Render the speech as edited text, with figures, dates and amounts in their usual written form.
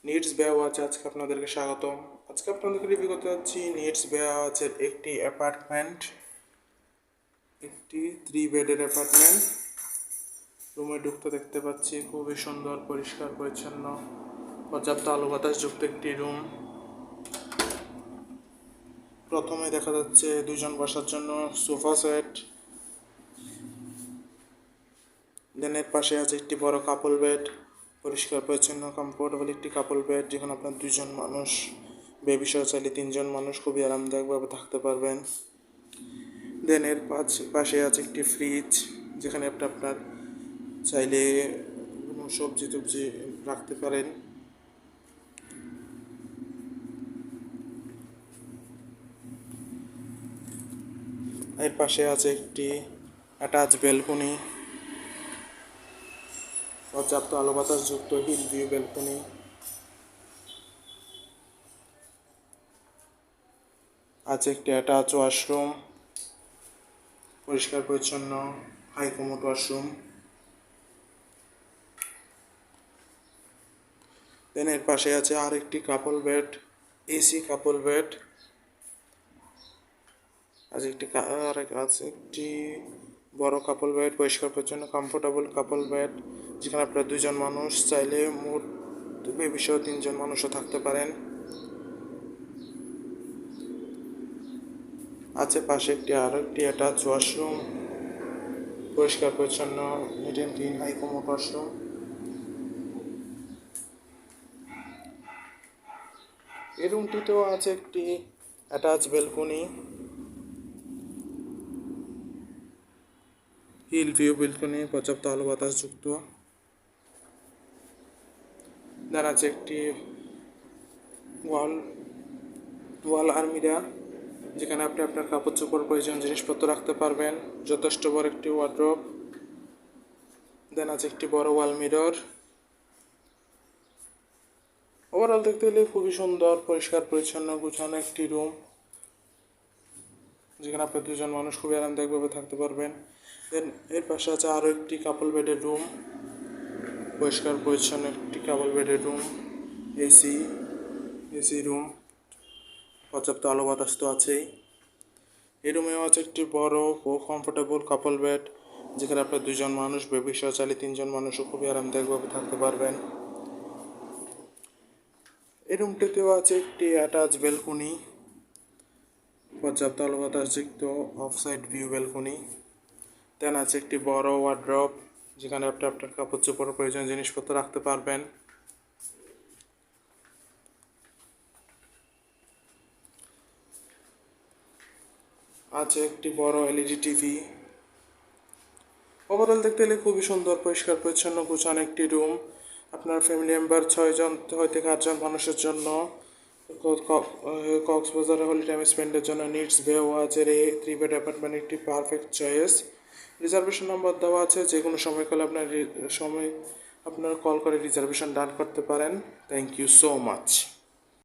Needs বে watch আজকে আপনাদেরকে স্বাগতম। আজকে আপনাদেরকে রিভিউ করতে যাচ্ছি নিডস বে ওয়াচের একটি অ্যাপার্টমেন্ট, একটি 3 বেডের অ্যাপার্টমেন্ট। রুমে ঢুকতে দেখতে পাচ্ছি খুবই সুন্দর, পরিষ্কার পরিচ্ছন্ন, পর্যাপ্ত আলো বাতাস যুক্ত একটি রুম। প্রথমে দেখা যাচ্ছে দুজন বসার জন্য সোফা সেট, দেন এর পাশে আছে একটি বড় কাপল বেড, পরিষ্কার পরিচ্ছন্ন কমফোর্টেবল একটি কাপল বেড, যেখানে আপনার দুজন মানুষ, বেবি সহ চাইলে 3জন মানুষ খুবই আরামদায়কভাবে থাকতে পারবেন। দেন এর পাশে আছে একটি ফ্রিজ, যেখানে আপনি আপনার চাইলে কোনো সবজি টবজি রাখতে পারেন। এর পাশে আছে একটি অ্যাটাচ ব্যালকনি, পর্যাপ্ত আলো বাতাস যুক্ত হিল ভিউ ব্যালকনি। আছে একটি অ্যাটাচ ওয়াশরুম, পরিষ্কার পরিচ্ছন্ন হাই কমোড ওয়াশরুম। দেন এর পাশে আছে আর একটি কাপল বেড, এসি কাপল বেড। আছে একটি বড় কাপল বেড, পরিষ্কার পরিচ্ছন্ন কমফোর্টেবল কাপল বেড, যেখানে আপনার দুজন মানুষ চাইলে মোট বেবি সহ 3জন মানুষও থাকতে পারেন। আছে পাশে আরো একটি অ্যাটাচ ওয়াশরুম, পরিষ্কার পরিচ্ছন্ন neat and clean high commode washroom. এই রুমটিতেও আছে একটি attach balcony, hill view balcony, পর্যাপ্ত আলো বাতাস যুক্ত। দেন আছে একটি ওয়াল আলমিরা, যেখানে আপনি আপনার কাপড় চোপড় প্রয়োজনীয় জিনিসপত্র রাখতে পারবেন। যথেষ্ট বড় একটি ওয়ার্ড্রোব। দেন আছে একটি বড় ওয়াল মিরর। ওভারঅল দেখতে গেলে খুবই সুন্দর, পরিষ্কার পরিচ্ছন্ন গুছানো একটি রুম, যেখানে আপনার দুজন মানুষ খুবই আরামদায়কভাবে থাকতে পারবেন। দেন এর পাশে আছে আরও একটি কাপল বেডের রুম, পরিষ্কার পরিচ্ছন্ন একটি কাপল বেডের রুম, এসি রুম, পর্যাপ্ত আলো বাতাস তো আছেই। এই রুমেও আছে একটি বড় ও কমফোর্টেবল কাপল বেড, যেখানে আপনার দুজন মানুষ, বেবি সহ চাইলে 3জন মানুষও খুবই আরামদায়কভাবে থাকতে পারবেন। এই রুমটিতেও আছে একটি অ্যাটাচ ব্যালকনি, পর্যাপ্ত আলো বাতাস যুক্ত অফ সাইড ভিউ ব্যালকনি। দেন আছে একটি বড় ওয়ার্ড্রোব, যেখানে আপনি আপনার কাপড় চোপড় প্রয়োজনীয় জিনিসপত্র রাখতে পারবেন। আছে একটি বড় এলইডি টিভি। ওভারঅল দেখতে গেলে খুবই সুন্দর, পরিষ্কার পরিচ্ছন্ন গুছানো একটি রুম। আপনার ফ্যামিলি মেম্বার 6জন থেকে 8জন মানুষের জন্য কক্সবাজারে হলি টাইম স্পেন্ডের জন্য নিডস বে ওয়াচের এই 3 বেড অ্যাপার্টমেন্ট একটি পারফেক্ট চয়েস। রিজার্ভেশন নাম্বার দেওয়া আছে, যে কোনো সময় আপনার কল করে রিজার্ভেশন ডান করতে পারেন। Thank you so much.